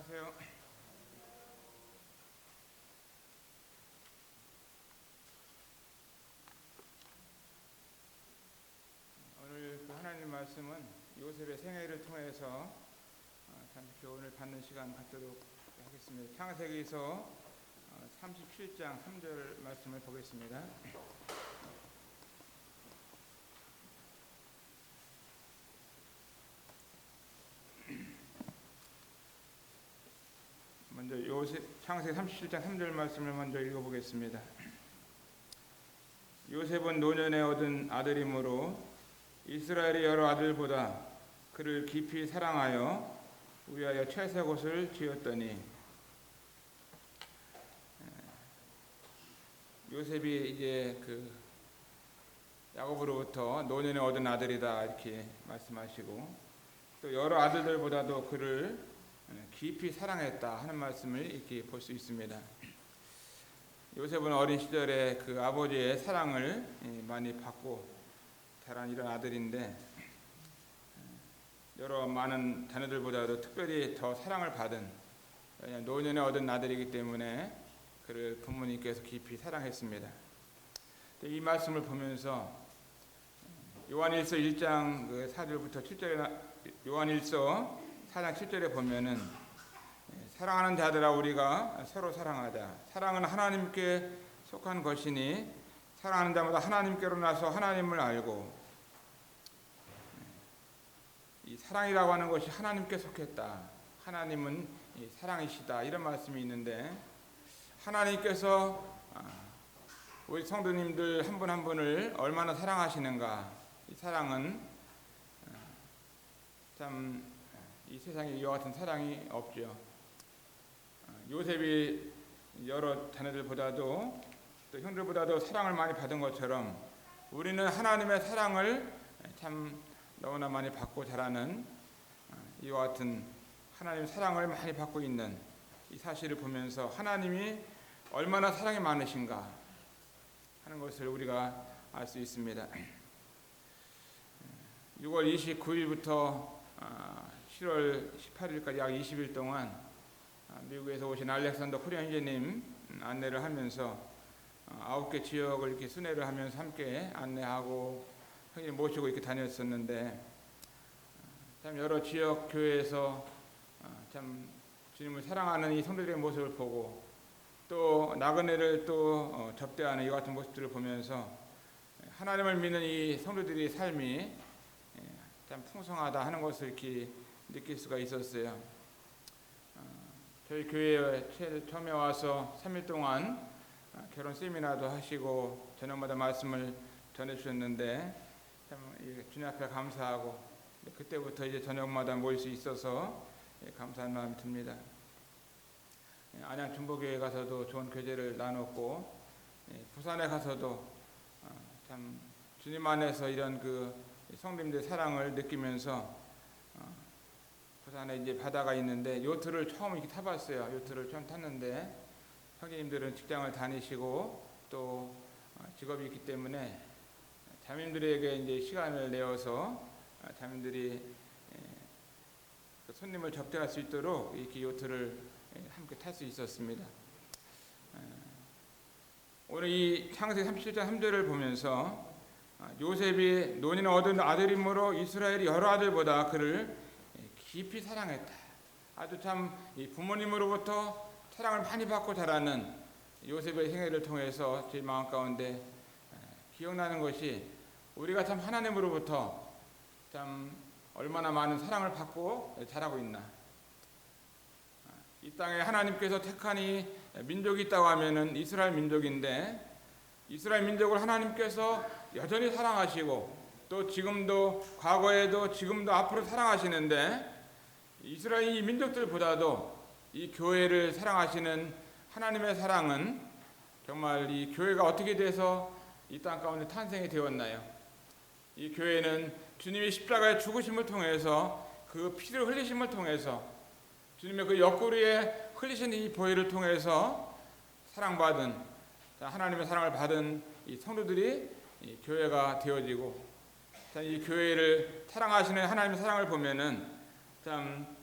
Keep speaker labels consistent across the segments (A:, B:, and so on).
A: 안녕하세요. 오늘 하나님 말씀은 요셉의 생애를 통해서 잠시 교훈을 받는 시간 갖도록 하겠습니다. 창세기에서 37장 3절 말씀을 보겠습니다. 먼저 창세기 37장 3절 말씀을 먼저 읽어보겠습니다. 요셉은 노년에 얻은 아들이므로 이스라엘의 여러 아들보다 그를 깊이 사랑하여 위하여 채색옷을 지었더니, 요셉이 이제 야곱으로부터 노년에 얻은 아들이다 이렇게 말씀하시고, 또 여러 아들들보다도 그를 깊이 사랑했다 하는 말씀을 이렇게 볼 수 있습니다. 요셉은 어린 시절에 그 아버지의 사랑을 많이 받고 자란 이런 아들인데, 여러 많은 자녀들보다도 특별히 더 사랑을 받은, 노년에 얻은 아들이기 때문에 그를 부모님께서 깊이 사랑했습니다. 이 말씀을 보면서 요한일서 1장 4절부터 7절에, 요한일서 4장 7절에 보면은, 사랑하는 자들아 우리가 서로 사랑하자. 사랑은 하나님께 속한 것이니 사랑하는 자마다 하나님께로 나서 하나님을 알고, 이 사랑이라고 하는 것이 하나님께 속했다. 하나님은 사랑이시다. 이런 말씀이 있는데, 하나님께서 우리 성도님들 한 분 한 분을 얼마나 사랑하시는가. 이 사랑은 참 이 세상에 이와 같은 사랑이 없죠. 요셉이 여러 자녀들보다도 또 형들보다도 사랑을 많이 받은 것처럼 우리는 하나님의 사랑을 참 너무나 많이 받고 자라는, 이와 같은 하나님의 사랑을 많이 받고 있는 이 사실을 보면서 하나님이 얼마나 사랑이 많으신가 하는 것을 우리가 알 수 있습니다. 6월 29일부터 7월 18일까지 약 20일 동안 미국에서 오신 알렉산더 코리안 형제님 안내를 하면서 9개 지역을 이렇게 순회를 하면서 함께 안내하고 형님 모시고 이렇게 다녔었는데, 참 여러 지역 교회에서 참 주님을 사랑하는 이 성도들의 모습을 보고, 또 나그네를 또 접대하는 이와 같은 모습들을 보면서 하나님을 믿는 이 성도들의 삶이 참 풍성하다 하는 것을 이렇게 느낄 수가 있었어요. 저희 교회에 처음에 와서 3일 동안 결혼 세미나도 하시고 저녁마다 말씀을 전해주셨는데, 참 주님 앞에 감사하고, 그때부터 이제 저녁마다 모일 수 있어서 감사한 마음이 듭니다. 안양 중보교회 가서도 좋은 교제를 나눴고, 부산에 가서도 참 주님 안에서 이런 성도님들의 사랑을 느끼면서, 부산에 이제 바다가 있는데 요트를 처음 이렇게 타봤어요. 요트를 처음 탔는데, 형제님들은 직장을 다니시고 또 직업이 있기 때문에 자매님들에게 이제 시간을 내어서 자매님들이 손님을 접대할 수 있도록 이렇게 요트를 함께 탈 수 있었습니다. 오늘 이 창세기 37장 3절을 보면서 요셉이 노년에 얻은 아들이므로 이스라엘이 여러 아들보다 그를 깊이 사랑했다. 아주 참 부모님으로부터 사랑을 많이 받고 자라는 요셉의 생애를 통해서 제 마음 가운데 기억나는 것이, 우리가 참 하나님으로부터 참 얼마나 많은 사랑을 받고 자라고 있나. 이 땅에 하나님께서 택한 이 민족이 있다고 하면은 이스라엘 민족인데, 이스라엘 민족을 하나님께서 여전히 사랑하시고, 또 지금도 과거에도 지금도 앞으로 사랑하시는데, 이스라엘 이 민족들보다도 이 교회를 사랑하시는 하나님의 사랑은, 정말 이 교회가 어떻게 돼서 이 땅 가운데 탄생이 되었나요? 이 교회는 주님이 십자가의 죽으심을 통해서, 그 피를 흘리심을 통해서, 주님의 그 옆구리에 흘리신 이 보혈을 통해서 사랑받은, 하나님의 사랑을 받은 이 성도들이 이 교회가 되어지고, 이 교회를 사랑하시는 하나님의 사랑을 보면은 참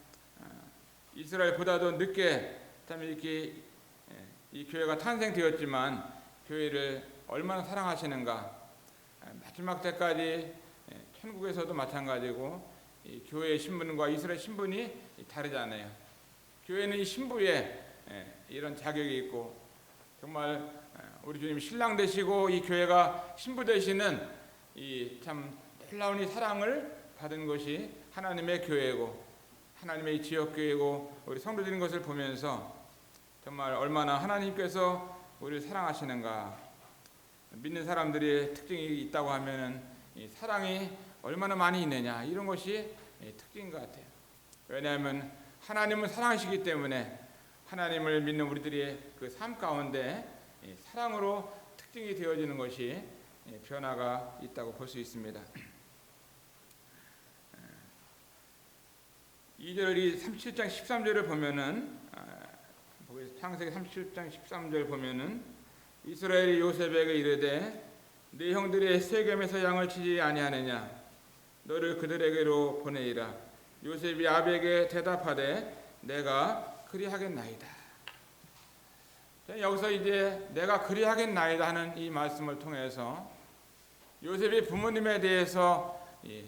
A: 이스라엘보다도 늦게 참 이렇게 이 교회가 탄생되었지만 교회를 얼마나 사랑하시는가. 마지막 때까지 천국에서도 마찬가지고 이 교회의 신분과 이스라엘 신분이 다르잖아요. 교회는 이 신부에 이런 자격이 있고 정말 우리 주님이 신랑 되시고 이 교회가 신부 되시는 이 참 놀라운 이 사랑을 받은 것이 하나님의 교회고 하나님의 지역교회고 우리 성도들인 것을 보면서 정말 얼마나 하나님께서 우리를 사랑하시는가. 믿는 사람들의 특징이 있다고 하면은 이 사랑이 얼마나 많이 있느냐 이런 것이 특징인 것 같아요. 왜냐하면 하나님은 사랑하시기 때문에 하나님을 믿는 우리들의 그 삶 가운데 사랑으로 특징이 되어지는 것이 변화가 있다고 볼 수 있습니다. 2절이 37장 13절을 보면은 창세기 37장 13절 보면은 이스라엘이 요셉에게 이르되 네 형들이 세겜에서 양을 치지 아니하느냐 너를 그들에게로 보내이라. 요셉이 아비에게 대답하되 내가 그리하겠나이다. 여기서 이제 내가 그리하겠나이다 하는 이 말씀을 통해서 요셉이 부모님에 대해서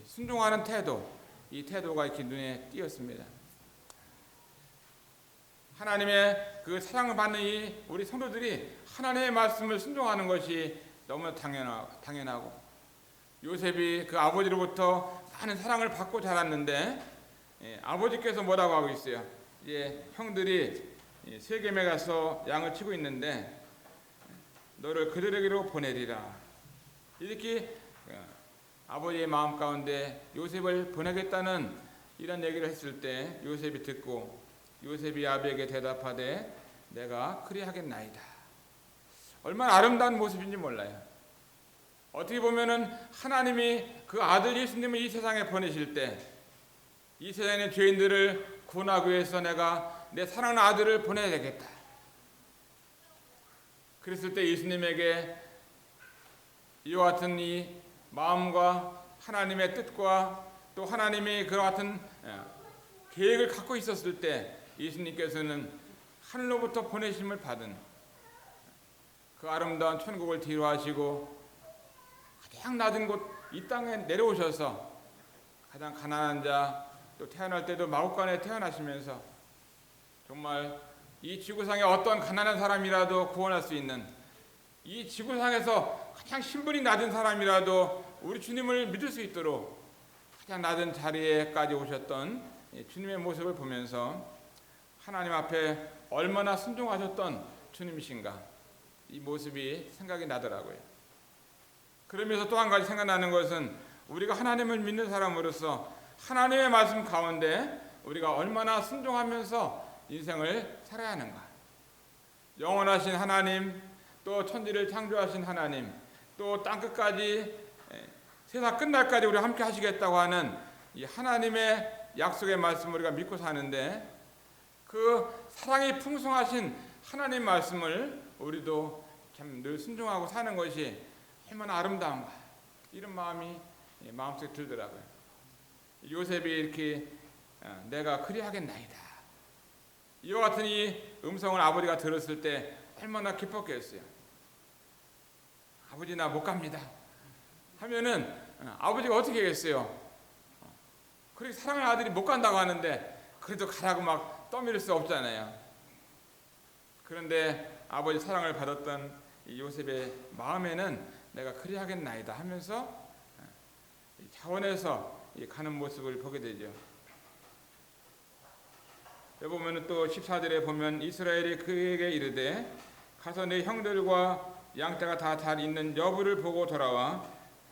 A: 순종하는 태도, 이 태도가 이렇게 눈에 띄었습니다. 하나님의 그 사랑을 받는 이 우리 성도들이 하나님의 말씀을 순종하는 것이 너무 당연하고 요셉이 그 아버지로부터 많은 사랑을 받고 자랐는데 아버지께서 뭐라고 하고 있어요? 이제 형들이 세겜에 가서 양을 치고 있는데 너를 그들에게로 보내리라. 이렇게 아버지의 마음 가운데 요셉을 보내겠다는 이런 얘기를 했을 때 요셉이 듣고 요셉이 아비에게 대답하되 내가 그리하겠나이다. 얼마나 아름다운 모습인지 몰라요. 어떻게 보면은 하나님이 그 아들 예수님을 이 세상에 보내실 때 이 세상에 있는 죄인들을 구원하기 위해서 내가 내 사랑하는 아들을 보내야 되겠다. 그랬을 때 예수님에게 이와 같은 이 마음과 하나님의 뜻과 또 하나님이 그와 같은 계획을 갖고 있었을 때 예수님께서는 하늘로부터 보내심을 받은 그 아름다운 천국을 뒤로하시고 가장 낮은 곳 이 땅에 내려오셔서 가장 가난한 자 또 태어날 때도 마구간에 태어나시면서 정말 이 지구상에 어떤 가난한 사람이라도 구원할 수 있는 이 지구상에서 가장 신분이 낮은 사람이라도 우리 주님을 믿을 수 있도록 가장 낮은 자리에까지 오셨던 주님의 모습을 보면서 하나님 앞에 얼마나 순종하셨던 주님이신가 이 모습이 생각이 나더라고요. 그러면서 또 한 가지 생각나는 것은 우리가 하나님을 믿는 사람으로서 하나님의 말씀 가운데 우리가 얼마나 순종하면서 인생을 살아야 하는가. 영원하신 하나님, 또 천지를 창조하신 하나님, 또 땅끝까지 세상 끝날까지 우리 함께 하시겠다고 하는 이 하나님의 약속의 말씀을 우리가 믿고 사는데 그 사랑이 풍성하신 하나님 말씀을 우리도 참 늘 순종하고 사는 것이 얼마나 아름다운가 이런 마음이 마음속에 들더라고요. 요셉이 이렇게 내가 그리하겠나이다. 이와 같은 이 음성을 아버지가 들었을 때 얼마나 기뻤겠어요. 아버지 나 못 갑니다 하면은 아버지가 어떻게 하겠어요? 그렇게 사랑하는 아들이 못 간다고 하는데 그래도 가라고 막 떠밀을 수 없잖아요. 그런데 아버지 사랑을 받았던 이 요셉의 마음에는 내가 그리하겠나이다 하면서 자원해서 가는 모습을 보게 되죠. 여기 보면 또 14절에 보면 이스라엘이 그에게 이르되 가서 내 형들과 양떼가 다 잘 있는 여부를 보고 돌아와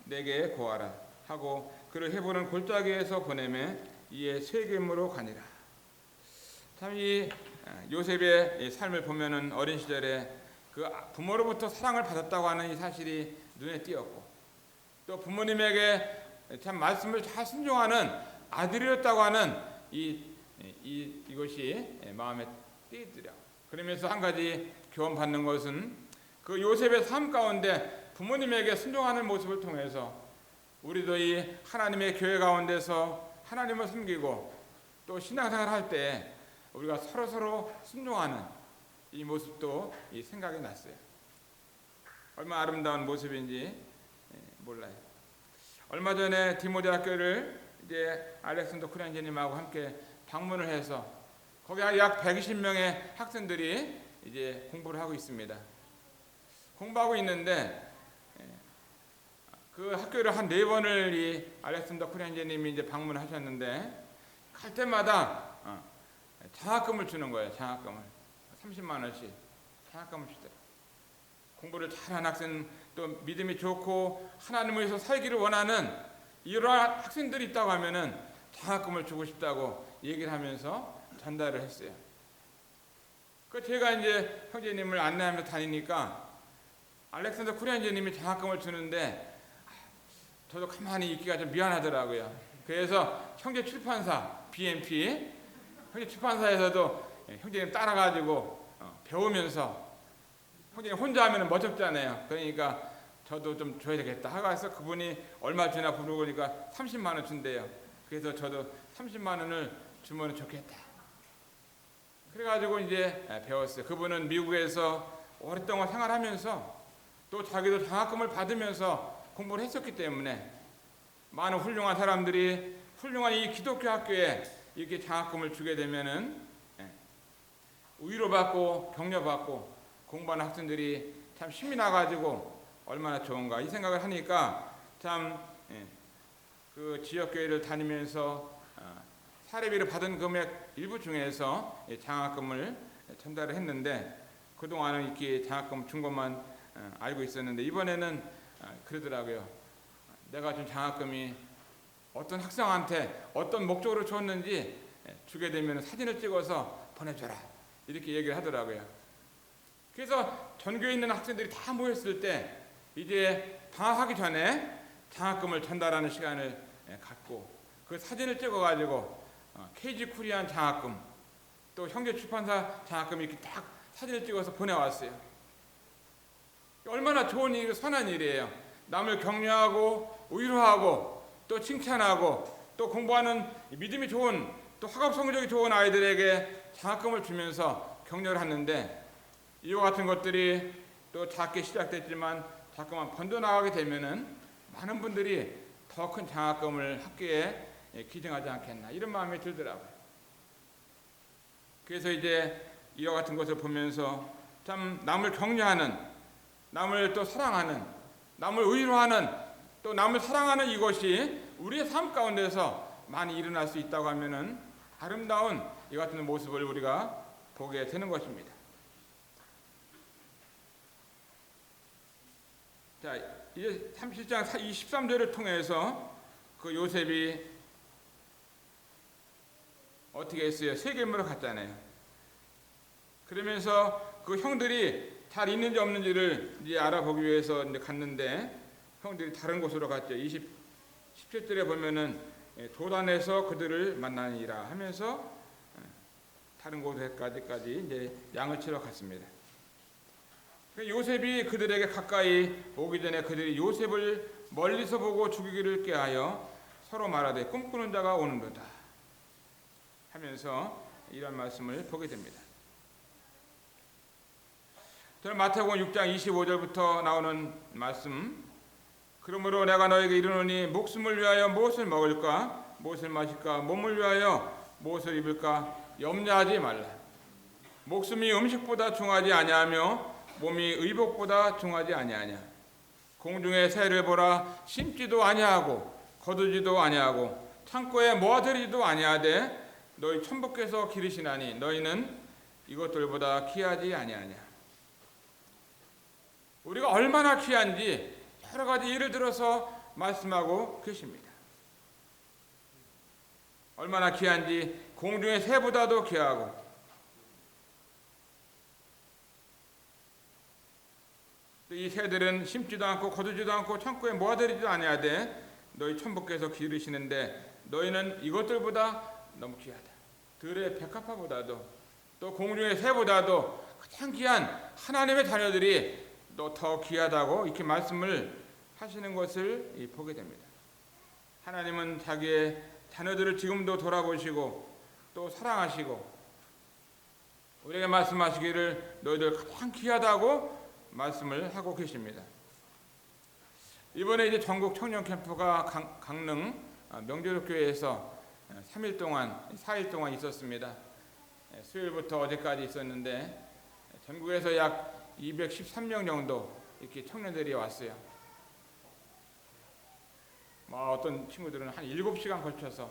A: 내게 고하라 하고 그를 헤브론 골짜기에서 보내매 이에 세겜으로 가니라. 참 이 요셉의 삶을 보면은 어린 시절에 그 부모로부터 사랑을 받았다고 하는 이 사실이 눈에 띄었고 또 부모님에게 참 말씀을 잘 순종하는 아들이었다고 하는 이것이 마음에 띄더라. 그러면서 한 가지 교훈받는 것은 그 요셉의 삶 가운데 부모님에게 순종하는 모습을 통해서 우리도 이 하나님의 교회 가운데서 하나님을 섬기고 또 신앙생활 할 때 우리가 서로 순종하는 이 모습도 이 생각이 났어요. 얼마나 아름다운 모습인지 몰라요. 얼마 전에 디모데 학교를 이제 알렉산더 쿠렌제님하고 함께 방문을 해서 거기 약 120명의 학생들이 이제 공부를 하고 있습니다. 공부하고 있는데 그 학교를 한 4번을 이 알렉산더 쿠렌제님이 이제 방문하셨는데 갈 때마다 장학금을 주는 거예요. 장학금을 30만 원씩 장학금을 주더라. 공부를 잘한 학생, 또 믿음이 좋고 하나님을 위해서 살기를 원하는 이러한 학생들이 있다고 하면은 장학금을 주고 싶다고 얘기를 하면서 전달을 했어요. 그 제가 이제 형제님을 안내하면서 다니니까 알렉산더 쿠렌제님이 장학금을 주는데 저도 가만히 있기가 좀 미안하더라고요. 그래서 형제 출판사 BMP 형제 출판사에서도 형제님 따라가지고 배우면서 형제님 혼자 하면 멋없잖아요. 그러니까 저도 좀 줘야 되겠다 하고서 그분이 얼마 주나 물어보니까 30만 원 준대요. 그래서 저도 30만 원을 주면 좋겠다. 그래가지고 이제 배웠어요. 그분은 미국에서 오랫동안 생활하면서 또 자기도 장학금을 받으면서 공부를 했었기 때문에 많은 훌륭한 사람들이 훌륭한 이 기독교 학교에 이렇게 장학금을 주게 되면은 위로받고 격려받고 공부하는 학생들이 참 힘이 나가지고 얼마나 좋은가 이 생각을 하니까 참 그 지역교회를 다니면서 사례비를 받은 금액 일부 중에서 장학금을 전달을 했는데 그동안은 이렇게 장학금 준 것만 알고 있었는데 이번에는 그러더라고요. 내가 준 장학금이 어떤 학생한테 어떤 목적으로 줬는지 주게 되면 사진을 찍어서 보내줘라 이렇게 얘기를 하더라고요. 그래서 전교에 있는 학생들이 다 모였을 때 이제 방학하기 전에 장학금을 전달하는 시간을 갖고 그 사진을 찍어가지고 KG 코리안 장학금 또 형제 출판사 장학금 이렇게 딱 사진을 찍어서 보내왔어요. 얼마나 좋은 일, 선한 일이에요. 남을 격려하고 위로하고 또 칭찬하고 또 공부하는 믿음이 좋은 또 학업 성적이 좋은 아이들에게 장학금을 주면서 격려를 하는데 이와 같은 것들이 또 작게 시작됐지만 자꾸만 번져나가게 되면은 많은 분들이 더 큰 장학금을 학교에 기증하지 않겠나 이런 마음이 들더라고요. 그래서 이제 이와 같은 것을 보면서 참 남을 격려하는, 남을 또 사랑하는, 남을 위로하는, 또 남을 사랑하는 이것이 우리의 삶 가운데서 많이 일어날 수 있다고 하면은 아름다운 이 같은 모습을 우리가 보게 되는 것입니다. 자, 이제 37장 23절을 통해서 그 요셉이 어떻게 했어요? 세겜으로 갔잖아요. 그러면서 그 형들이 잘 있는지 없는지를 이제 알아보기 위해서 이제 갔는데 형들이 다른 곳으로 갔죠. 17절에 보면은 도단에서 그들을 만나니라 하면서 다른 곳에까지 이제 양을 치러 갔습니다. 요셉이 그들에게 가까이 오기 전에 그들이 요셉을 멀리서 보고 죽이기를 꾀하여 서로 말하되 꿈꾸는 자가 오는도다 하면서 이런 말씀을 보게 됩니다. 저는 마태복음 6장 25절부터 나오는 말씀, 그러므로 내가 너에게 이르노니 목숨을 위하여 무엇을 먹을까 무엇을 마실까 몸을 위하여 무엇을 입을까 염려하지 말라. 목숨이 음식보다 중하지 아니하며 몸이 의복보다 중하지 아니하냐. 공중의 새를 보라. 심지도 아니하고 거두지도 아니하고 창고에 모아들이지도 아니하되 너희 천부께서 기르시나니 너희는 이것들보다 귀하지 아니하냐. 우리가 얼마나 귀한지 여러 가지 예를 들어서 말씀하고 계십니다. 얼마나 귀한지 공중의 새보다도 귀하고 이 새들은 심지도 않고 거두지도 않고 창고에 모아들이지도 아니하되 너희 천부께서 기르시는데 너희는 이것들보다 너무 귀하다. 들의 백합화보다도 또 공중의 새보다도 가장 귀한 하나님의 자녀들이 또 더 귀하다고 이렇게 말씀을 하시는 것을 보게 됩니다. 하나님은 자기의 자녀들을 지금도 돌아보시고 또 사랑하시고 우리에게 말씀하시기를 너희들 가장 귀하다고 말씀을 하고 계십니다. 이번에 이제 전국 청년 캠프가 강릉 명조교회에서 3일 동안 4일 동안 있었습니다. 수요일부터 어제까지 있었는데 전국에서 약 213명 정도 이렇게 청년들이 왔어요. 어떤 친구들은 한 7시간 걸쳐서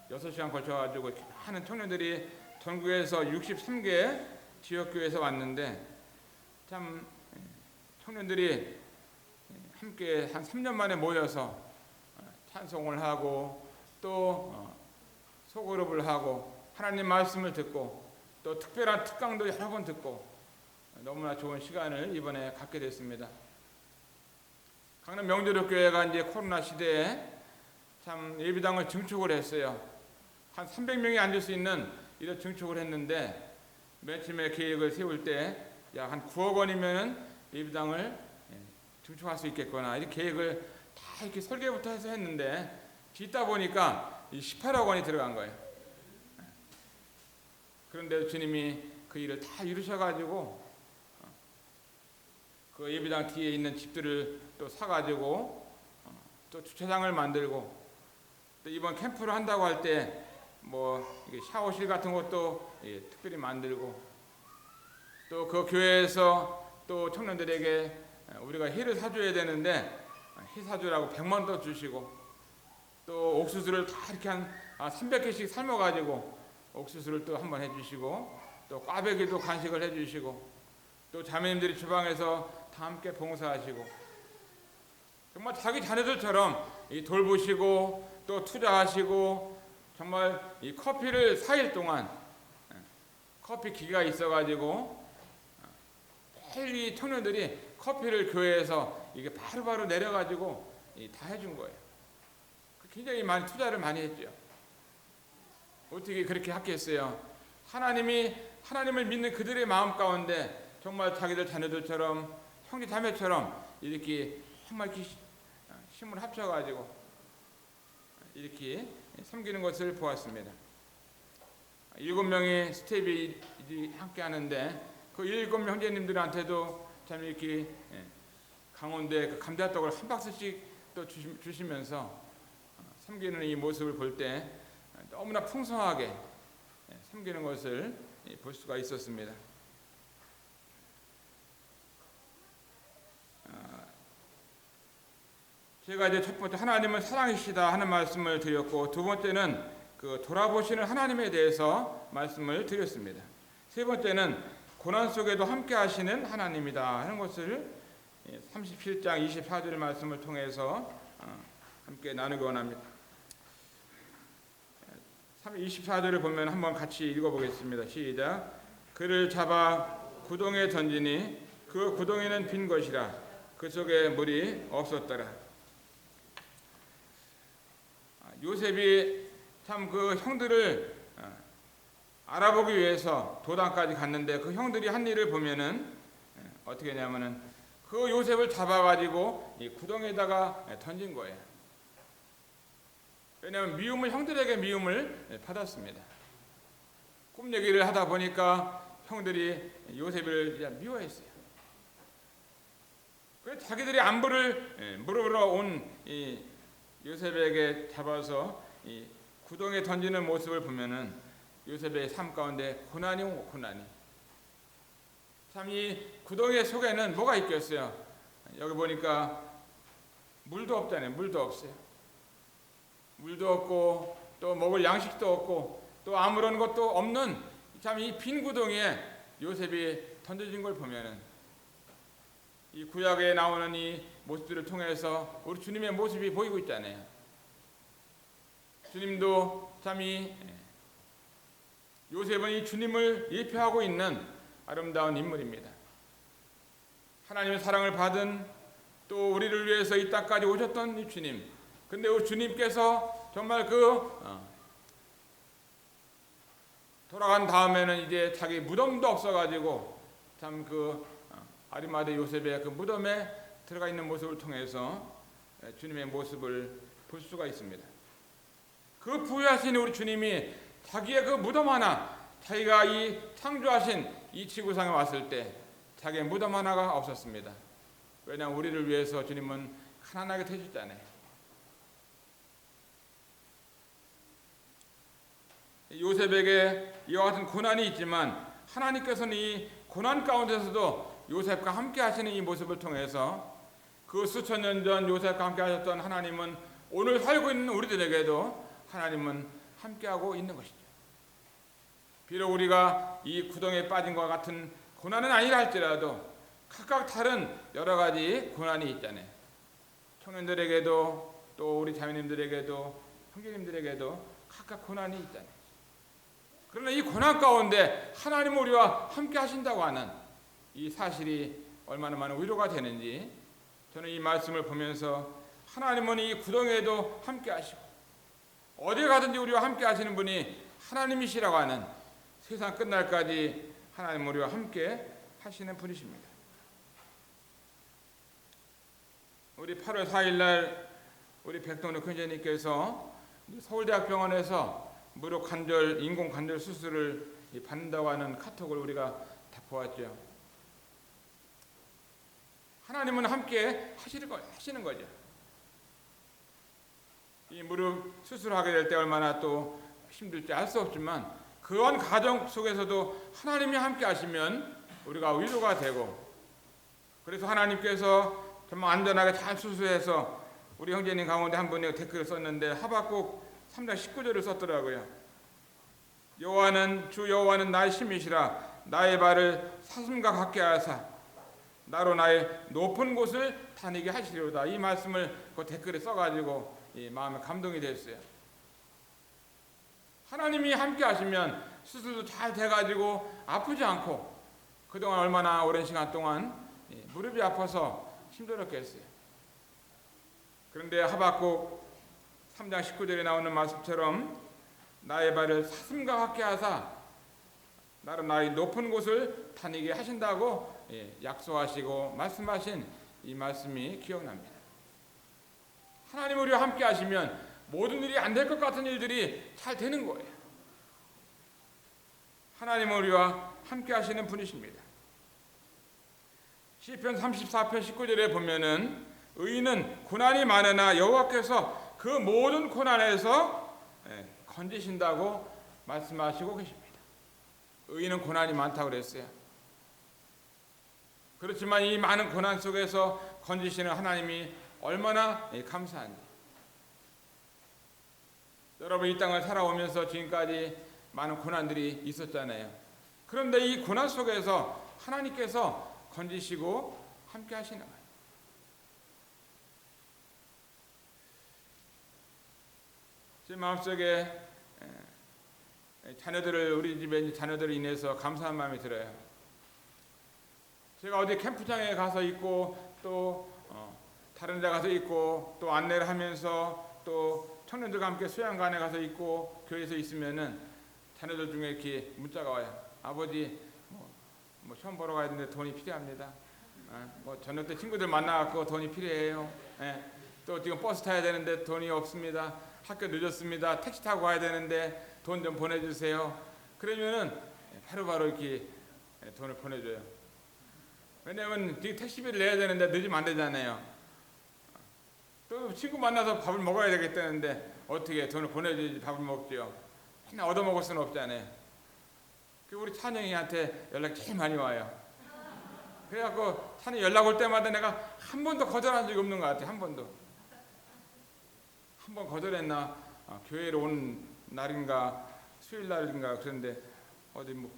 A: 6시간 걸쳐가지고 많은 청년들이 전국에서 63개 지역교회에서 왔는데 참 청년들이 함께 한 3년 만에 모여서 찬송을 하고 또 소그룹을 하고 하나님 말씀을 듣고 또 특별한 특강도 여러 번 듣고 너무나 좋은 시간을 이번에 갖게 됐습니다. 강릉 명조력교회가 이제 코로나 시대에 참 예비당을 증축을 했어요. 한 300명이 앉을 수 있는 이런 증축을 했는데 맨 처음에 계획을 세울 때 약 한 9억 원이면 예비당을 증축할 수 있겠구나 이렇게 계획을 다 이렇게 설계부터 해서 했는데 짓다 보니까 18억 원이 들어간 거예요. 그런데 주님이 그 일을 다 이루셔가지고 그 예비당 뒤에 있는 집들을 또 사가지고 또 주차장을 만들고 또 이번 캠프를 한다고 할 때 샤워실 같은 것도 특별히 만들고 또 그 교회에서 또 청년들에게 우리가 회를 사줘야 되는데 회 사주라고 100만 더 주시고 또 옥수수를 다 이렇게 한 300개씩 삶아가지고 옥수수를 또 한번 해주시고 또 꽈배기도 간식을 해주시고 또 자매님들이 주방에서 다 함께 봉사하시고 정말 자기 자녀들처럼 돌보시고 또 투자하시고 정말 이 커피를 4일 동안 커피 기계가 있어가지고 매일 이 청년들이 커피를 교회에서 이게 바로바로 내려가지고 다 해준 거예요. 굉장히 많이 투자를 많이 했죠. 어떻게 그렇게 하겠어요? 하나님을 믿는 그들의 마음 가운데 정말 자기들 자녀들처럼 형제 자매처럼 이렇게 정말 힘을 합쳐가지고 이렇게 섬기는 것을 보았습니다. 7명의 스텝이 함께 하는데 그 7명 형제님들한테도 참 이렇게 강원도에 그 감자떡을 한 박스씩 또 주시면서 섬기는 이 모습을 볼 때 너무나 풍성하게 섬기는 것을 볼 수가 있었습니다. 제가 이제 첫 번째 하나님은 사랑이시다 하는 말씀을 드렸고 두 번째는 그 돌아보시는 하나님에 대해서 말씀을 드렸습니다. 세 번째는 고난 속에도 함께 하시는 하나님이다 하는 것을 37장 24절 말씀을 통해서 함께 나누기 원합니다. 24절을 보면 한번 같이 읽어보겠습니다. 시작. 그를 잡아 구덩이에 던지니 그 구덩이는 빈 것이라 그 속에 물이 없었더라. 요셉이 참 그 형들을 알아보기 위해서 도단까지 갔는데 그 형들이 한 일을 보면은 어떻게 했냐면은 그 요셉을 잡아가지고 이 구덩이에다가 던진 거예요. 왜냐하면 형들에게 미움을 받았습니다. 꿈 얘기를 하다 보니까 형들이 요셉을 미워했어요. 그래서 자기들이 안부를 물어보러 온 이 요셉에게 잡아서 이 구덩이에 던지는 모습을 보면은 요셉의 삶 가운데 고난이 오고 고난이. 참 이 구덩이 속에는 뭐가 있겠어요? 여기 보니까 물도 없잖아요. 물도 없어요. 물도 없고 또 먹을 양식도 없고 또 아무런 것도 없는 참 이 빈 구덩이에 요셉이 던져진 걸 보면은 이 구약에 나오는 이 모습들을 통해서 우리 주님의 모습이 보이고 있잖아요. 주님도 참 이 요셉은 이 주님을 예표하고 있는 아름다운 인물입니다. 하나님의 사랑을 받은 또 우리를 위해서 이 땅까지 오셨던 이 주님. 근데 우리 주님께서 정말 돌아간 다음에는 이제 자기 무덤도 없어가지고 참 아리마대 요셉의 그 무덤에 들어가 있는 모습을 통해서 주님의 모습을 볼 수가 있습니다. 그 부유하신 우리 주님이 자기의 그 무덤 하나, 자기가 이 창조하신 이 지구상에 왔을 때 자기의 무덤 하나가 없었습니다. 왜냐하면 우리를 위해서 주님은 가난하게 되셨잖아요. 요셉에게 이와 같은 고난이 있지만 하나님께서는 이 고난 가운데서도 요셉과 함께 하시는 이 모습을 통해서 그 수천 년 전 요셉과 함께 하셨던 하나님은 오늘 살고 있는 우리들에게도 하나님은 함께하고 있는 것이죠. 비록 우리가 이 구덩이에 빠진 것과 같은 고난은 아니라 할지라도 각각 다른 여러 가지 고난이 있잖아요. 청년들에게도 또 우리 자매님들에게도 형제님들에게도 각각 고난이 있잖아요. 그러나 이 고난 가운데 하나님 우리와 함께 하신다고 하는 이 사실이 얼마나 많은 위로가 되는지 저는 이 말씀을 보면서 하나님은 이 구덩이에도 함께 하시고 어디 가든지 우리와 함께 하시는 분이 하나님이시라고 하는 세상 끝날까지 하나님 우리와 함께 하시는 분이십니다. 우리 8월 4일 날 우리 백동로 교장님께서 서울대학병원에서 무료 관절, 인공 관절 수술을 받는다고 하는 카톡을 우리가 다 보았죠. 하나님은 함께 하시는 거죠. 이 무릎 수술하게 될 때 얼마나 또 힘들지 알 수 없지만 그런 과정 속에서도 하나님이 함께 하시면 우리가 위로가 되고, 그래서 하나님께서 정말 안전하게 잘 수술해서 우리 형제님 가운데 한 분이 댓글을 썼는데 하박국 3장 19절을 썼더라고요. 주 여호와는 나의 힘이시라 나의 발을 사슴과 같게 하사 나로 나의 높은 곳을 다니게 하시리로다. 이 말씀을 그 댓글에 써가지고 이 마음에 감동이 됐어요. 하나님이 함께 하시면 수술도 잘 돼가지고 아프지 않고 그동안 얼마나 오랜 시간 동안 무릎이 아파서 힘들었겠어요. 그런데 하박국 3장 19절에 나오는 말씀처럼 나의 발을 사슴과 같게 하사 나로 나의 높은 곳을 다니게 하신다고 약속하시고 말씀하신 이 말씀이 기억납니다. 하나님 우리와 함께 하시면 모든 일이 안 될 것 같은 일들이 잘 되는 거예요. 하나님 우리와 함께 하시는 분이십니다. 시편 34편 19절에 보면은 의인은 고난이 많으나 여호와께서 그 모든 고난에서 건지신다고 말씀하시고 계십니다. 의인은 고난이 많다고 그랬어요. 그렇지만 이 많은 고난 속에서 건지시는 하나님이 얼마나 감사한지. 여러분 이 땅을 살아오면서 지금까지 많은 고난들이 있었잖아요. 그런데 이 고난 속에서 하나님께서 건지시고 함께 하시는 거예요. 제 마음속에 우리 집에 자녀들을 인해서 감사한 마음이 들어요. 제가 어디 캠프장에 가서 있고 또 다른 데 가서 있고 또 안내를 하면서 또 청년들과 함께 수양관에 가서 있고 교회에서 있으면은 자녀들 중에 이렇게 문자가 와요. 아버지 뭐 시험 보러 가야 되는데 돈이 필요합니다. 뭐 저녁 때 친구들 만나갖고 돈이 필요해요. 또 지금 버스 타야 되는데 돈이 없습니다. 학교 늦었습니다. 택시 타고 가야 되는데 돈 좀 보내주세요. 그러면은 바로바로 이렇게 돈을 보내줘요. 왜냐면 택시비를 내야 되는데 늦으면 안 되잖아요. 또 친구 만나서 밥을 먹어야 되겠다는데 어떻게 돈을 보내줘야지 밥을 먹죠. 맨날 얻어먹을 수는 없잖아요. 우리 찬영이한테 연락이 제일 많이 와요. 그래갖고 찬이 연락 올 때마다 내가 한 번도 거절한 적이 없는 것 같아요. 한 번도. 한 번 거절했나? 교회로 온 날인가 수요일 날인가 그런데 어디 뭐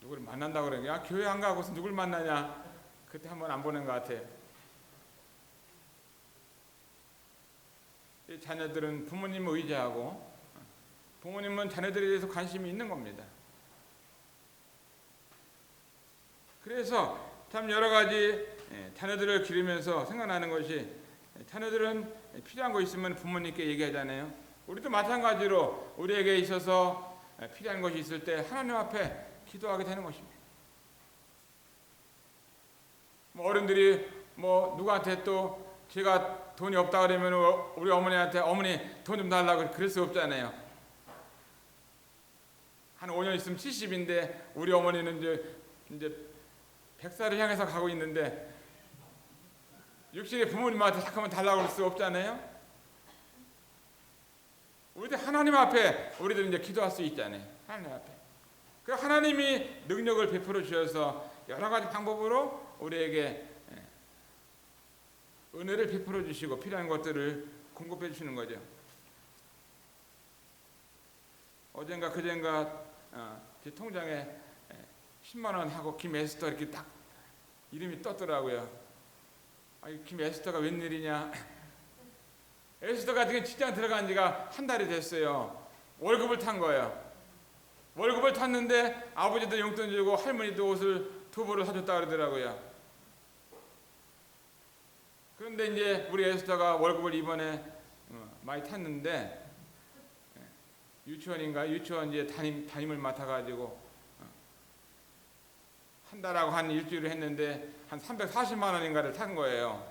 A: 누구를 만난다고 그러니까 교회 안 가고서 누굴 만나냐? 그때 한 번 안 보낸 것 같아요. 이 자녀들은 부모님을 의지하고 부모님은 자녀들에 대해서 관심이 있는 겁니다. 그래서 참 여러 가지 자녀들을 기르면서 생각나는 것이 자녀들은 필요한 거 있으면 부모님께 얘기하잖아요. 우리도 마찬가지로 우리에게 있어서 필요한 것이 있을 때 하나님 앞에 기도하게 되는 것입니다. 뭐 어른들이 뭐 누구한테 또 제가 돈이 없다 그러면 우리 어머니한테 어머니 돈 좀 달라고 그럴 수 없잖아요. 한 5년 있으면 70인데 우리 어머니는 이제 100살을 향해서 가고 있는데 육신의 부모님한테 잠깐만 달라고 그럴 수 없잖아요. 우리들 하나님 앞에 우리들 이제 기도할 수 있잖아요. 하나님 앞에. 그 하나님이 능력을 베풀어 주셔서 여러 가지 방법으로 우리에게 은혜를 베풀어 주시고 필요한 것들을 공급해 주시는 거죠. 어젠가 그젠가 제 통장에 10만 원 하고 김에스터 이렇게 딱 이름이 떴더라고요. 김에스터가 웬일이냐. 에스더가 지금 직장 들어간 지가 한 달이 됐어요. 월급을 탄 거예요. 월급을 탔는데 아버지도 용돈 주고 할머니도 옷을 2벌을 사줬다 그러더라고요. 그런데 이제 우리 에스더가 월급을 이번에 많이 탔는데 유치원 이제 담임을 맡아가지고 한 달하고 한 일주일을 했는데 한 340만 원인가를 탄 거예요.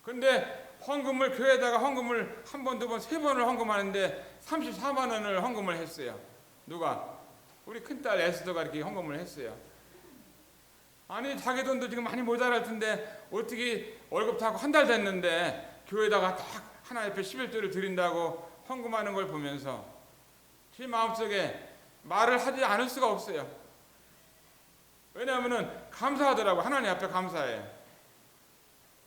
A: 근데 헌금을 교회에다가 헌금을 한 번, 2번, 3번을 헌금하는데 34만 원을 헌금을 했어요. 누가? 우리 큰딸 에스더가 이렇게 헌금을 했어요. 아니 자기 돈도 지금 많이 모자랄 텐데 어떻게 월급 타고 한 달 됐는데 교회에다가 딱 하나님 앞에 11조를 드린다고 헌금하는 걸 보면서 제 마음속에 말을 하지 않을 수가 없어요. 왜냐하면 감사하더라고. 하나님 앞에 감사해요.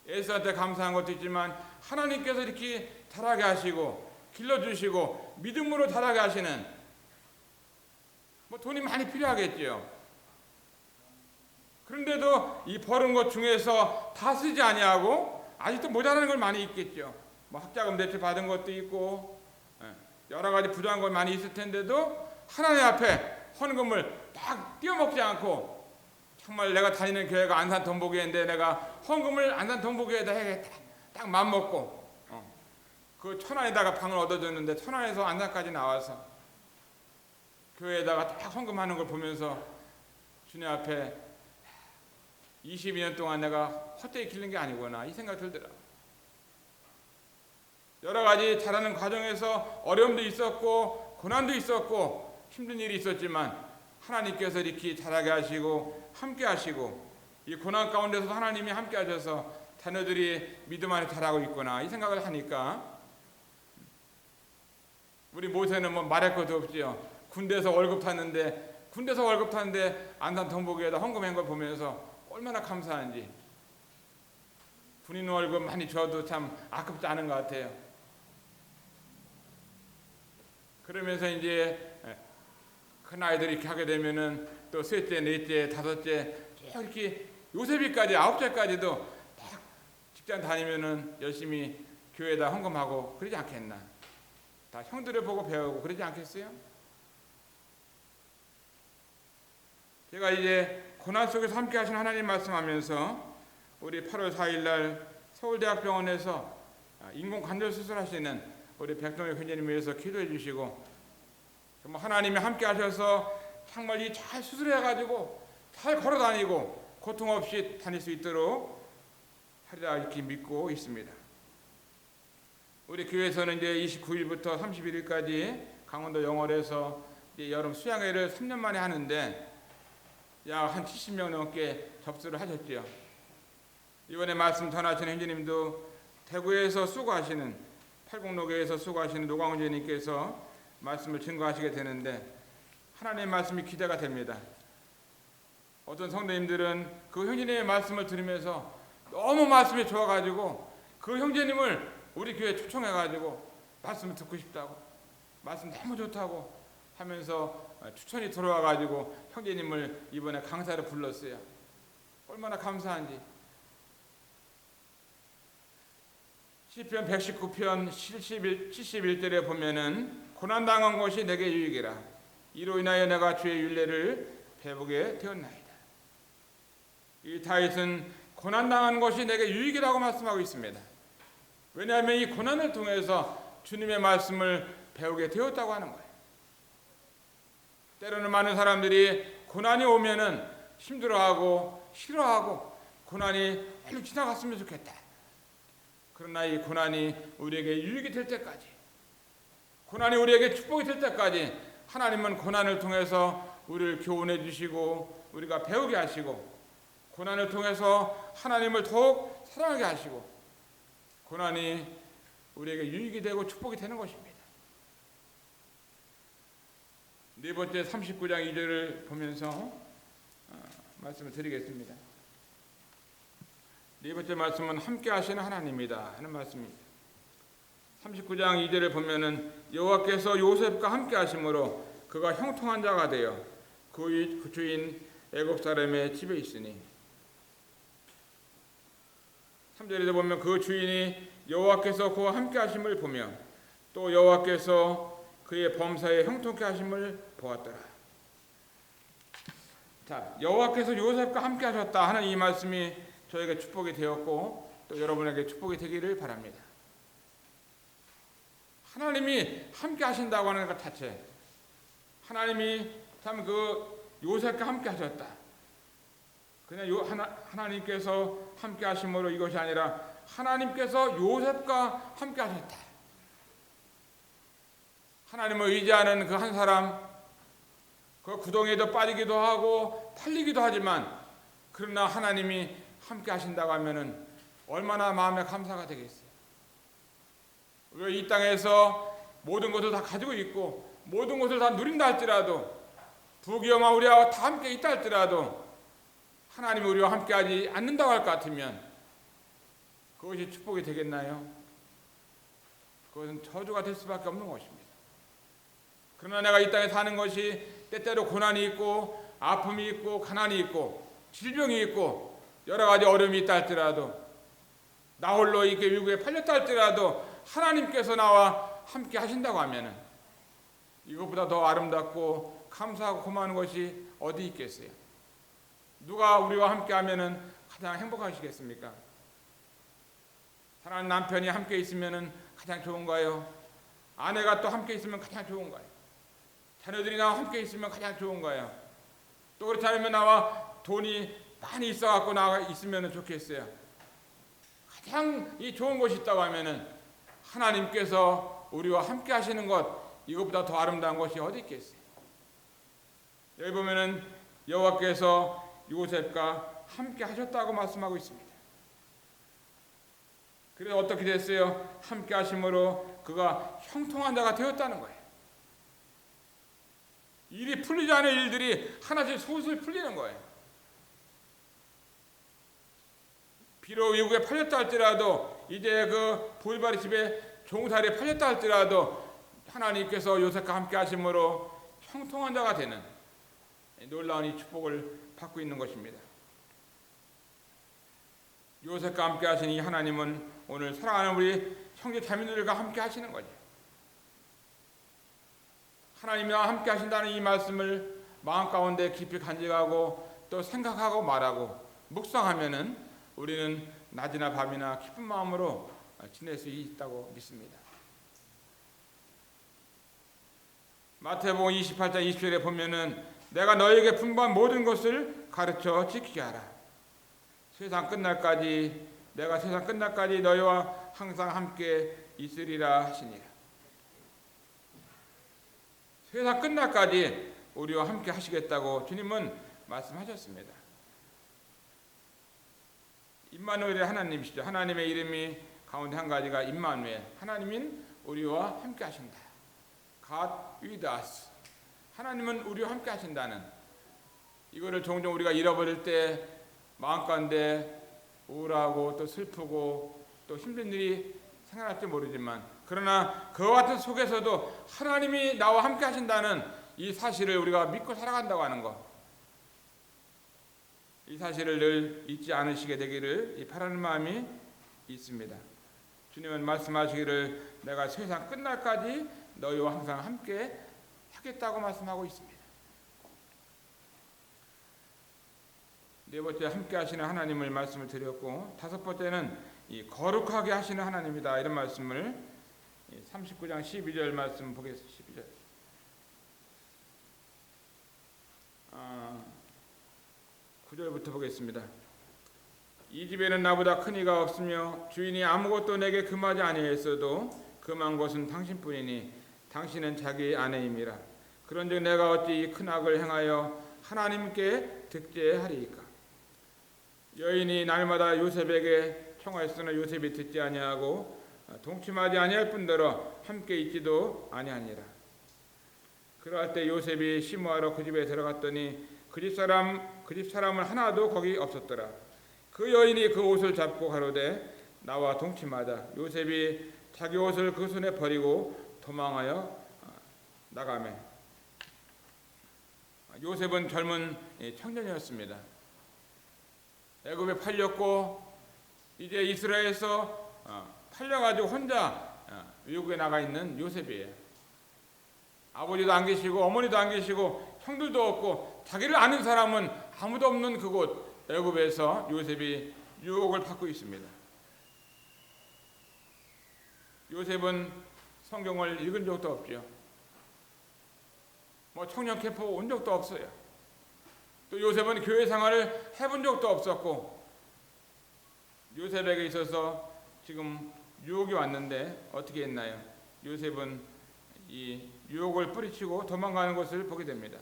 A: 에스더한테 감사한 것도 있지만 하나님께서 이렇게 자라게 하시고 길러주시고 믿음으로 자라게 하시는 돈이 많이 필요하겠죠. 그런데도 이 벌은 것 중에서 다 쓰지 아니하고 아직도 모자라는 걸 많이 있겠죠. 학자금 대출 받은 것도 있고 여러 가지 부족한 것 많이 있을 텐데도 하나님 앞에 헌금을 딱 띄어먹지 않고 정말 내가 다니는 교회가 안산 동복교회인데 내가 헌금을 안산 동복교회에다 해야겠다. 딱 맘먹고 그 천안에다가 방을 얻어줬는데 천안에서 안산까지 나와서 교회에다가 딱 헌금하는 걸 보면서 주님 앞에 22년 동안 내가 헛되이 길른 게 아니구나 이 생각 들더라. 여러 가지 자라는 과정에서 어려움도 있었고 고난도 있었고 힘든 일이 있었지만 하나님께서 이렇게 자라게 하시고 함께 하시고 이 고난 가운데서도 하나님이 함께 하셔서 자녀들이 믿음 안에 자라고 있구나 이 생각을 하니까 우리 모세는 말할 것도 없지요. 군대에서 월급 탔는데 안산 동복교회에다 헌금한 걸 보면서 얼마나 감사한지. 군인 월급 많이 줘도 참 아깝지 않은 것 같아요. 그러면서 이제 큰 아이들이 이렇게 하게 되면은 또 셋째, 넷째, 다섯째 이렇게 요셉이까지 9살까지도 딱 직장 다니면은 열심히 교회에다 헌금하고 그러지 않겠나? 다 형들을 보고 배우고 그러지 않겠어요? 제가 이제 고난 속에서 함께 하신 하나님 말씀하면서 우리 8월 4일 날 서울대학병원에서 인공 관절 수술하시는 우리 백동혁 회장님 위해서 기도해 주시고 정말 하나님이 함께 하셔서 정말 이 잘 수술해가지고 잘 걸어다니고 고통 없이 다닐 수 있도록 하리라 이렇게 믿고 있습니다. 우리 교회에서는 이제 29일부터 31일까지 강원도 영월에서 이제 여름 수양회를 3년 만에 하는데 약 한 70명 넘게 접수를 하셨죠. 이번에 말씀 전하신 형제님도 대구에서 수고하시는 팔공로교에서 수고하시는 노광훈 제님께서 말씀을 증거하시게 되는데 하나님의 말씀이 기대가 됩니다. 어떤 성도님들은 그 형제님의 말씀을 들으면서 너무 말씀이 좋아가지고 그 형제님을 우리 교회에 초청해가지고 말씀을 듣고 싶다고 말씀 너무 좋다고 하면서 추천이 들어와가지고 형제님을 이번에 강사를 불렀어요. 얼마나 감사한지. 시편 119편 71절에 보면은 고난당한 것이 내게 유익이라 이로 인하여 내가 주의 율례를 배우게 되었나이다. 이 다윗은 고난당한 것이 내게 유익이라고 말씀하고 있습니다. 왜냐하면 이 고난을 통해서 주님의 말씀을 배우게 되었다고 하는 거예요. 때로는 많은 사람들이 고난이 오면은 힘들어하고 싫어하고 고난이 빨리 지나갔으면 좋겠다. 그러나 이 고난이 우리에게 유익이 될 때까지 고난이 우리에게 축복이 될 때까지 하나님은 고난을 통해서 우리를 교훈해 주시고 우리가 배우게 하시고, 고난을 통해서 하나님을 더욱 사랑하게 하시고, 고난이 우리에게 유익이 되고 축복이 되는 것입니다. 네 번째 39장 2절을 보면서 말씀을 드리겠습니다. 네 번째 말씀은 함께 하시는 하나님이다 하는 말씀입니다. 39장 2절을 보면은 여호와께서 요셉과 함께 하심으로 그가 형통한 자가 되어 그 주인 애굽 사람의 집에 있으니, 3절에도 보면 그 주인이 여호와께서 그와 함께 하심을 보며 또 여호와께서 그의 범사에 형통케 하심을 보았더라. 자, 여호와께서 요셉과 함께 하셨다 하는 이 말씀이 저에게 축복이 되었고 또 여러분에게 축복이 되기를 바랍니다. 하나님이 함께 하신다고 하는 것 자체, 하나님이 참 그 요셉과 함께 하셨다. 그냥 하나님께서 함께 하심으로 이것이 아니라 하나님께서 요셉과 함께 하셨다. 하나님을 의지하는 그 한 사람, 그 구덩이에도 빠지기도 하고 탈리기도 하지만 그러나 하나님이 함께 하신다고 하면은 얼마나 마음에 감사가 되겠어요. 우리가 이 땅에서 모든 것을 다 가지고 있고 모든 것을 다 누린다 할지라도, 부귀영화 우리와 다 함께 있다 할지라도 하나님이 우리와 함께하지 않는다고 할 것 같으면 그것이 축복이 되겠나요? 그것은 저주가 될 수밖에 없는 것입니다. 그러나 내가 이 땅에 사는 것이 때때로 고난이 있고 아픔이 있고 가난이 있고 질병이 있고 여러 가지 어려움이 있다 할지라도, 나 홀로 이렇게 위구에 팔렸다 할지라도 하나님께서 나와 함께 하신다고 하면은 이것보다 더 아름답고 감사하고 고마운 것이 어디 있겠어요? 누가 우리와 함께 하면은 가장 행복하시겠습니까? 사랑하는 남편이 함께 있으면은 가장 좋은가요? 아내가 또 함께 있으면 가장 좋은가요? 자녀들이 나와 함께 있으면 가장 좋은가요? 또 그렇지 않으면 나와 돈이 많이 있어갖고 나와 있으면 좋겠어요? 가장 이 좋은 것이 있다고 하면은 하나님께서 우리와 함께 하시는 것, 이것보다 더 아름다운 것이 어디 있겠어요? 여기 보면은 여호와께서 요셉과 함께 하셨다고 말씀하고 있습니다. 그래서 어떻게 됐어요? 함께 하심으로 그가 형통한 자가 되었다는 거예요. 일이 풀리지 않은 일들이 하나씩 소슬 풀리는 거예요. 비록 외국에 팔렸다 할지라도, 이제 그 보디바르 집에 종살이에 팔렸다 할지라도 하나님께서 요셉과 함께 하심으로 형통한 자가 되는 놀라운 이 축복을 받고 있는 것입니다. 요셉과 함께 하신 이 하나님은 오늘 사랑하는 우리 형제 자매들과 함께 하시는 거죠. 하나님이와 함께 하신다는 이 말씀을 마음 가운데 깊이 간직하고 또 생각하고 말하고 묵상하면은 우리는 낮이나 밤이나 기쁜 마음으로 지낼 수 있다고 믿습니다. 마태복음 28장 20절에 보면은 내가 너에게 분부한 모든 것을 가르쳐 지키게 하라. 내가 세상 끝날까지 너희와 항상 함께 있으리라 하시니라. 세상 끝날까지 우리와 함께 하시겠다고 주님은 말씀하셨습니다. 임마누엘의 하나님이시죠. 하나님의 이름이 가운데 한 가지가 임마누엘, 하나님인 우리와 함께 하신다. God with us. 하나님은 우리와 함께 하신다는, 이거를 종종 우리가 잃어버릴 때 마음 가운데 우울하고 또 슬프고 또 힘든 일이 생겨날지 모르지만, 그러나 그와 같은 속에서도 하나님이 나와 함께 하신다는 이 사실을 우리가 믿고 살아간다고 하는 것, 이 사실을 늘 잊지 않으시게 되기를 바라는 마음이 있습니다. 주님은 말씀하시기를 내가 세상 끝날까지 너희와 항상 함께 하겠다고 말씀하고 있습니다. 네 번째, 함께 하시는 하나님을 말씀을 드렸고, 다섯 번째는 이 거룩하게 하시는 하나님이다, 이런 말씀을 39장 12절 말씀 보겠습니다. 12절. 9절부터 보겠습니다. 이 집에는 나보다 큰 이가 없으며 주인이 아무것도 내게 금하지 아니하였어도 금한 것은 당신뿐이니 당신은 자기 아내임이라. 그런즉 내가 어찌 이 큰 악을 행하여 하나님께 득죄하리이까. 여인이 날마다 요셉에게 청하였으나 요셉이 듣지 아니하고 동침하지 아니할 뿐더러 함께 있지도 아니하니라. 그러할 때 요셉이 시무하러 그 집에 들어갔더니 그 집 사람은 하나도 거기 없었더라. 그 여인이 그 옷을 잡고 가로되 나와 동침하자. 요셉이 자기 옷을 그 손에 버리고 도망하여 나가매. 요셉은 젊은 청년이었습니다. 애굽에 팔렸고 이제 이스라엘에서 팔려가지고 혼자 외국에 나가 있는 요셉이에요. 아버지도 안 계시고 어머니도 안 계시고 형들도 없고 자기를 아는 사람은 아무도 없는 그곳 애굽에서 요셉이 유혹을 받고 있습니다. 요셉은 성경을 읽은 적도 없죠. 청년 캠프 온 적도 없어요. 또 요셉은 교회 생활을 해본 적도 없었고, 요셉에게 있어서 지금 유혹이 왔는데 어떻게 했나요? 요셉은 이 유혹을 뿌리치고 도망가는 것을 보게 됩니다.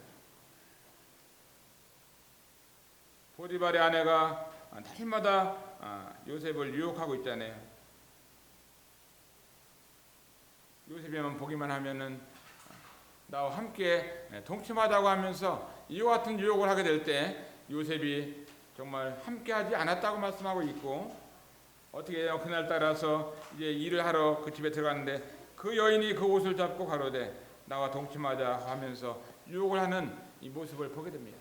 A: 보디발의 아내가 날마다 요셉을 유혹하고 있잖아요. 요셉이만 보기만 하면은 나와 함께 동침하자고 하면서 이와 같은 유혹을 하게 될 때 요셉이 정말 함께하지 않았다고 말씀하고 있고, 어떻게 해요? 그날 따라서 이제 일을 하러 그 집에 들어갔는데 그 여인이 그 옷을 잡고 가로되 나와 동침하자 하면서 유혹을 하는 이 모습을 보게 됩니다.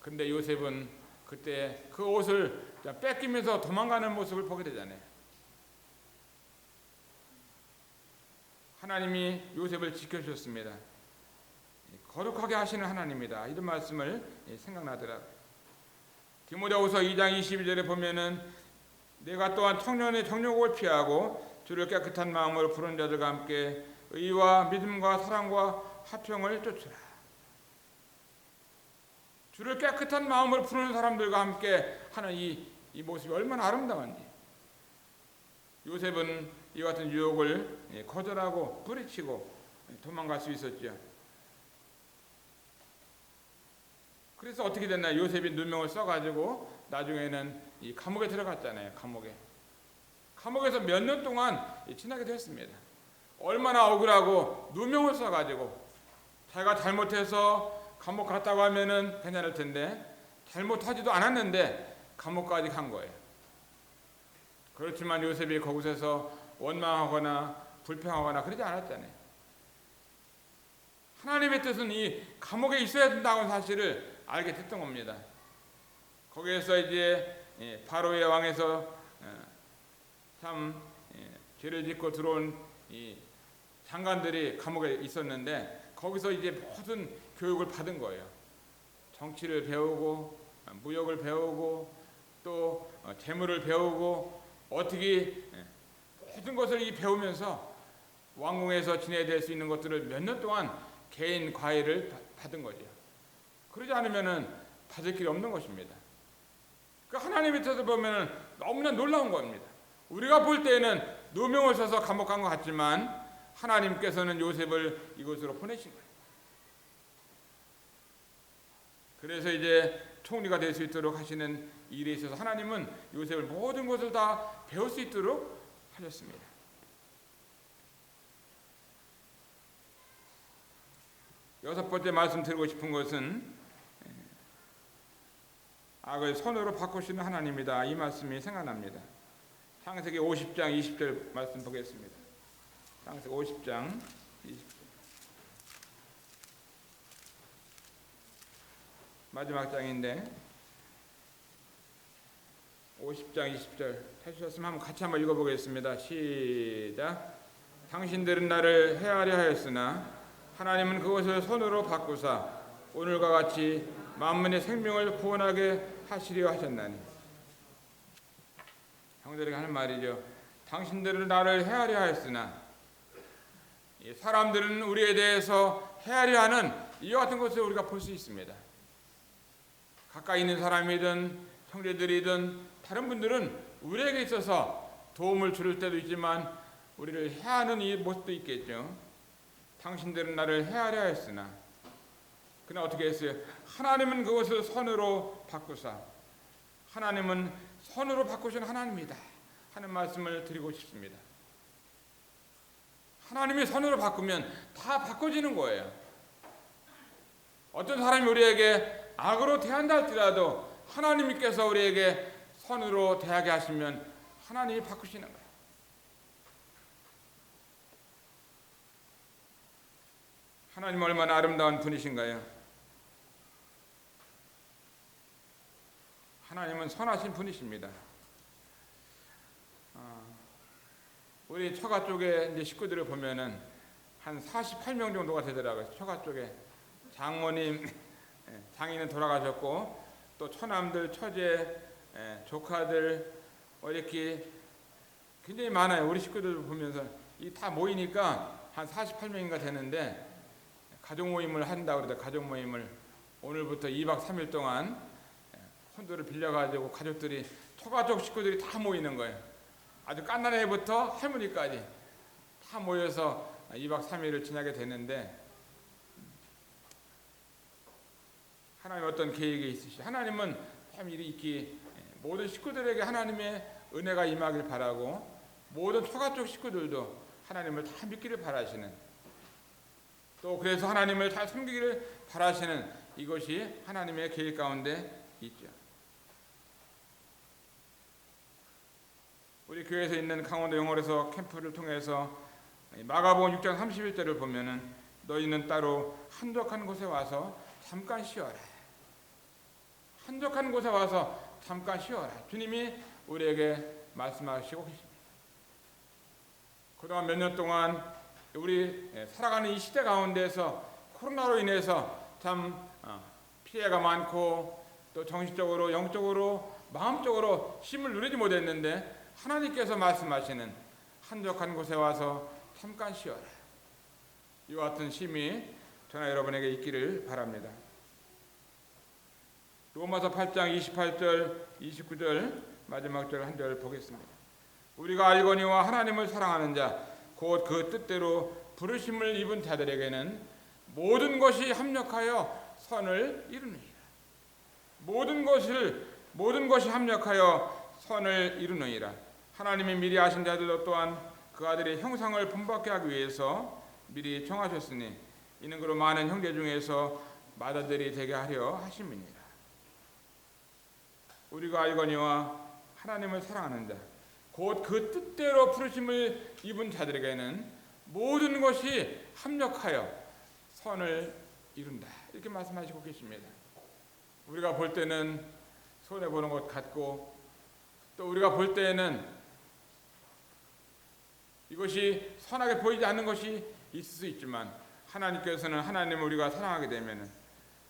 A: 근데 요셉은 그때 그 옷을 뺏기면서 도망가는 모습을 보게 되잖아요. 하나님이 요셉을 지켜주셨습니다. 거룩하게 하시는 하나님이다, 이런 말씀을 생각나더라고요. 디모데후서 2장 22절에 보면은 내가 또한 청년의 정욕을 피하고 주를 깨끗한 마음으로 부르는 자들과 함께 의와 믿음과 사랑과 화평을 쫓으라. 주를 깨끗한 마음으로 부르는 사람들과 함께 하는 이 모습이 얼마나 아름다운지. 요셉은 이와 같은 유혹을 거절하고 뿌리치고 도망갈 수 있었죠. 그래서 어떻게 됐나요? 요셉이 누명을 써가지고 나중에는 이 감옥에 들어갔잖아요. 감옥에서 몇 년 동안 지나게 됐습니다. 얼마나 억울하고 누명을 써가지고 자기가 잘못해서 감옥 갔다고 하면은 괜찮을 텐데 잘못하지도 않았는데 감옥까지 간 거예요. 그렇지만 요셉이 거기서 원망하거나 불평하거나 그러지 않았잖아요. 하나님의 뜻은 이 감옥에 있어야 된다는 사실을 알게 됐던 겁니다. 거기에서 이제 바로의 왕에서 참 죄를 짓고 들어온 이 장관들이 감옥에 있었는데 거기서 이제 모든 교육을 받은 거예요. 정치를 배우고 무역을 배우고 또 재물을 배우고 어떻게 모든 것을 배우면서 왕궁에서 지내야 수 있는 것들을 몇 년 동안 개인 과외를 받은 거죠. 그러지 않으면은 받을 길이 없는 것입니다. 그 하나님의 뜻을 보면은 너무나 놀라운 겁니다. 우리가 볼 때에는 누명을 써서 감옥 간 것 같지만 하나님께서는 요셉을 이곳으로 보내신 거예요. 그래서 이제 총리가 될 수 있도록 하시는 일에 있어서 하나님은 요셉을 모든 것을 다 배울 수 있도록 하셨습니다. 여섯 번째 말씀드리고 싶은 것은 악을 선으로 바꾸시는 하나님이다, 이 말씀이 생각납니다. 창세기 50장 20절 말씀 보겠습니다. 창세기 50장 20절 마지막 장인데 50장 20절 찾으셨으면 같이 한번 읽어보겠습니다. 시작. 당신들은 나를 해하려 하였으나 하나님은 그것을 손으로 바꾸사 오늘과 같이 만민의 생명을 구원하게 하시려 하셨나니. 형들에게 하는 말이죠. 당신들은 나를 해하려 하였으나, 사람들은 우리에 대해서 해하려 하는 이와 같은 것을 우리가 볼 수 있습니다. 가까이 있는 사람이든 형제들이든 다른 분들은 우리에게 있어서 도움을 줄 때도 있지만 우리를 해하는 이 모습도 있겠죠. 당신들은 나를 해하려 했으나 그는 어떻게 했어요? 하나님은 그것을 선으로 바꾸사, 하나님은 선으로 바꾸신 하나님이다 하는 말씀을 드리고 싶습니다. 하나님이 선으로 바꾸면 다 바꿔지는 거예요. 어떤 사람이 우리에게 악으로 대한다 할지라도 하나님께서 우리에게 선으로 대하게 하시면 하나님이 바꾸시는 거예요. 하나님 얼마나 아름다운 분이신가요? 하나님은 선하신 분이십니다. 우리 처가 쪽에 이제 식구들을 보면은 한 48명 정도가 되더라고요. 처가 쪽에 장모님, 장인은 돌아가셨고 또 처남들, 처제, 조카들 이렇게 굉장히 많아요. 우리 식구들 보면서 이 다 모이니까 한 48명인가 되는데 가족 모임을 한다고 그러다 가족 모임을 오늘부터 2박 3일 동안 콘도를 빌려가지고 가족들이 처가족 식구들이 다 모이는 거예요. 아주 깐난 애부터 할머니까지 다 모여서 2박 3일을 지나게 되는데 하나님 어떤 계획이 있으시죠? 하나님은 참 이렇게 모든 식구들에게 하나님의 은혜가 임하길 바라고 모든 처가족 식구들도 하나님을 다 믿기를 바라시는, 또 그래서 하나님을 잘 섬기기를 바라시는 이것이 하나님의 계획 가운데 있죠. 우리 교회에서 있는 강원도 영월에서 캠프를 통해서 마가복음 6장 31절을 보면은 너희는 따로 한적한 곳에 와서 잠깐 쉬어라. 한적한 곳에 와서 잠깐 쉬어라. 주님이 우리에게 말씀하시고 계십니다. 그동안 몇 년 동안 우리 살아가는 이 시대 가운데서 코로나로 인해서 참 피해가 많고 또 정신적으로, 영적으로, 마음적으로 쉼을 누리지 못했는데 하나님께서 말씀하시는 한적한 곳에 와서 잠깐 쉬어라. 이와 같은 쉼이 저나 여러분에게 있기를 바랍니다. 로마서 8장 28절 29절 마지막 절 한 절 보겠습니다. 우리가 알거니와 하나님을 사랑하는 자 곧 그 뜻대로 부르심을 입은 자들에게는 모든 것이 합력하여 선을 이루느니라. 모든 것이 합력하여 선을 이루느니라. 하나님이 미리 아신 자들도 또한 그 아들의 형상을 본받게 하기 위해서 미리 정하셨으니 이는 그로 많은 형제 중에서 맏아들이 되게 하려 하심이니라. 우리가 알거니와 하나님을 사랑하는 자 곧 그 뜻대로 부르심을 입은 자들에게는 모든 것이 합력하여 선을 이룬다. 이렇게 말씀하시고 계십니다. 우리가 볼 때는 손해보는 것 같고 또 우리가 볼 때는 이것이 선하게 보이지 않는 것이 있을 수 있지만 하나님께서는 하나님을 우리가 사랑하게 되면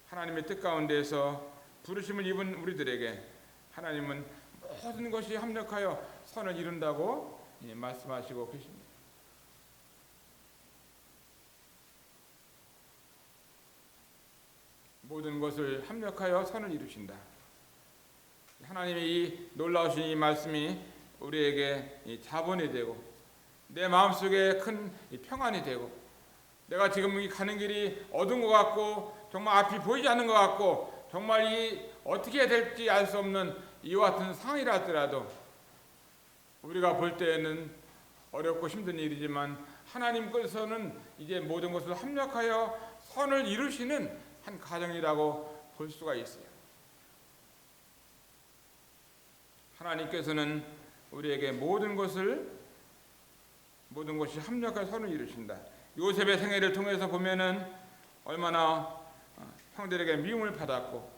A: 하나님의 뜻 가운데에서 부르심을 입은 우리들에게 하나님은 모든 것이 합력하여 선을 이룬다고 말씀하시고 계십니다. 모든 것을 합력하여 선을 이루신다. 하나님의 이 놀라우신 이 말씀이 우리에게 자본이 되고 내 마음속에 큰 평안이 되고 내가 지금 가는 길이 어두운 것 같고 정말 앞이 보이지 않는 것 같고 정말 이 어떻게 해야 될지 알 수 없는 이와 같은 상황이라 할지라도 우리가 볼 때에는 어렵고 힘든 일이지만 하나님께서는 이제 모든 것을 합력하여 선을 이루시는 한 가정이라고 볼 수가 있어요. 하나님께서는 우리에게 모든 것이 합력하여 선을 이루신다. 요셉의 생애를 통해서 보면은 얼마나 형들에게 미움을 받았고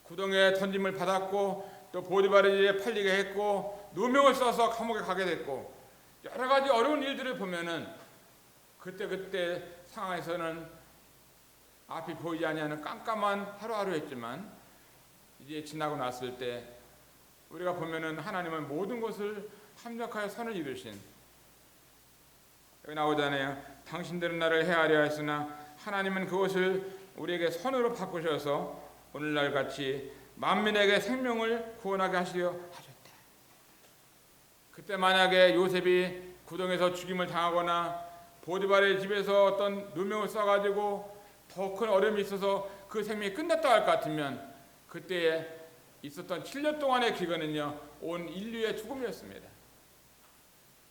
A: 구덩이에 던짐을 받았고 또 보디바르에 팔리게 했고 누명을 써서 감옥에 가게 됐고 여러 가지 어려운 일들을 보면은 그때 상황에서는 앞이 보이지 아니하는 깜깜한 하루하루였지만 이제 지나고 났을 때 우리가 보면은 하나님은 모든 것을 합력하여 선을 이루신, 여기 나오잖아요. 당신들은 나를 해하려 했으나 하나님은 그것을 우리에게 선으로 바꾸셔서 오늘날 같이 만민에게 생명을 구원하게 하시려 하셨다. 그때 만약에 요셉이 구덩이에서 죽임을 당하거나 보디발의 집에서 어떤 누명을 써가지고 더 큰 어려움이 있어서 그 생명이 끝났다 할 것 같으면 그때에 있었던 7년 동안의 기근은요 온 인류의 죽음이었습니다.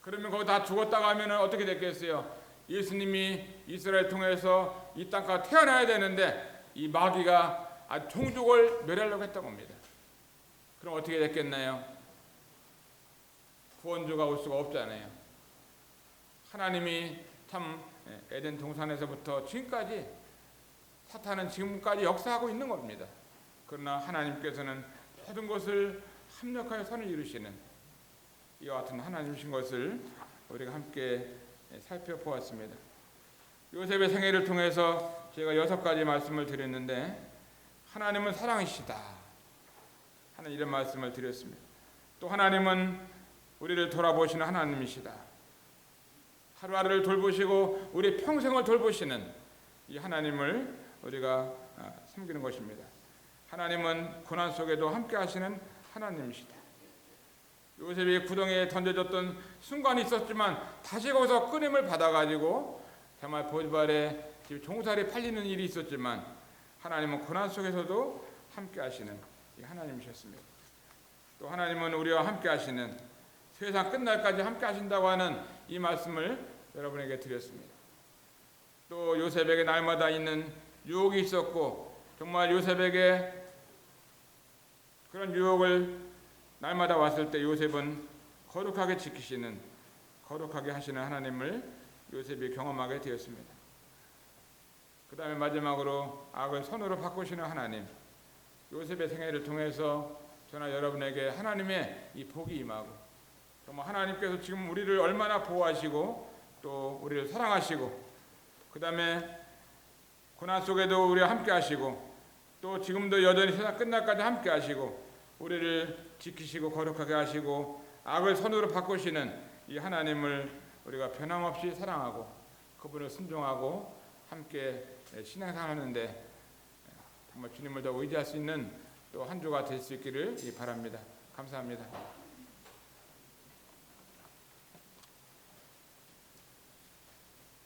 A: 그러면 거기 다 죽었다가 하면 어떻게 됐겠어요? 예수님이 이스라엘 통해서 이 땅까지 태어나야 되는데 이 마귀가 아주 종족을 멸하려고 했던 겁니다. 그럼 어떻게 됐겠나요? 구원주가 올 수가 없잖아요. 하나님이 참 에덴 동산에서부터 지금까지 사탄은 지금까지 역사하고 있는 겁니다. 그러나 하나님께서는 모든 것을 합력하여 선을 이루시는 이와 같은 하나님이신 것을 우리가 함께 살펴보았습니다. 요셉의 생애를 통해서 제가 6가지 말씀을 드렸는데 하나님은 사랑이시다 하는 이런 말씀을 드렸습니다. 또 하나님은 우리를 돌아보시는 하나님이시다. 하루하루를 돌보시고 우리 평생을 돌보시는 이 하나님을 우리가 섬기는 것입니다. 하나님은 고난 속에도 함께 하시는 하나님이시다. 요셉이 구덩이에 던져졌던 순간이 있었지만 다시 거기서 끊임을 받아가지고 정말 보디발의 종살이 팔리는 일이 있었지만 하나님은 고난 속에서도 함께 하시는 이 하나님이셨습니다. 또 하나님은 우리와 함께 하시는 세상 끝날까지 함께 하신다고 하는 이 말씀을 여러분에게 드렸습니다. 또 요셉에게 날마다 있는 유혹이 있었고 정말 요셉에게 그런 유혹을 날마다 왔을 때 요셉은 거룩하게 지키시는 거룩하게 하시는 하나님을 요셉이 경험하게 되었습니다. 그 다음에 마지막으로 악을 선으로 바꾸시는 하나님, 요셉의 생애를 통해서 저나 여러분에게 하나님의 이 복이 임하고 정말 하나님께서 지금 우리를 얼마나 보호하시고 또 우리를 사랑하시고 그 다음에 고난 속에도 우리와 함께 하시고 또 지금도 여전히 세상 끝날까지 함께 하시고 우리를 지키시고 거룩하게 하시고 악을 선으로 바꾸시는 이 하나님을 우리가 변함없이 사랑하고 그분을 순종하고 함께 신앙생활하는데 정말 주님을 더 의지할 수 있는 또 한 주가 될 수 있기를 바랍니다. 감사합니다.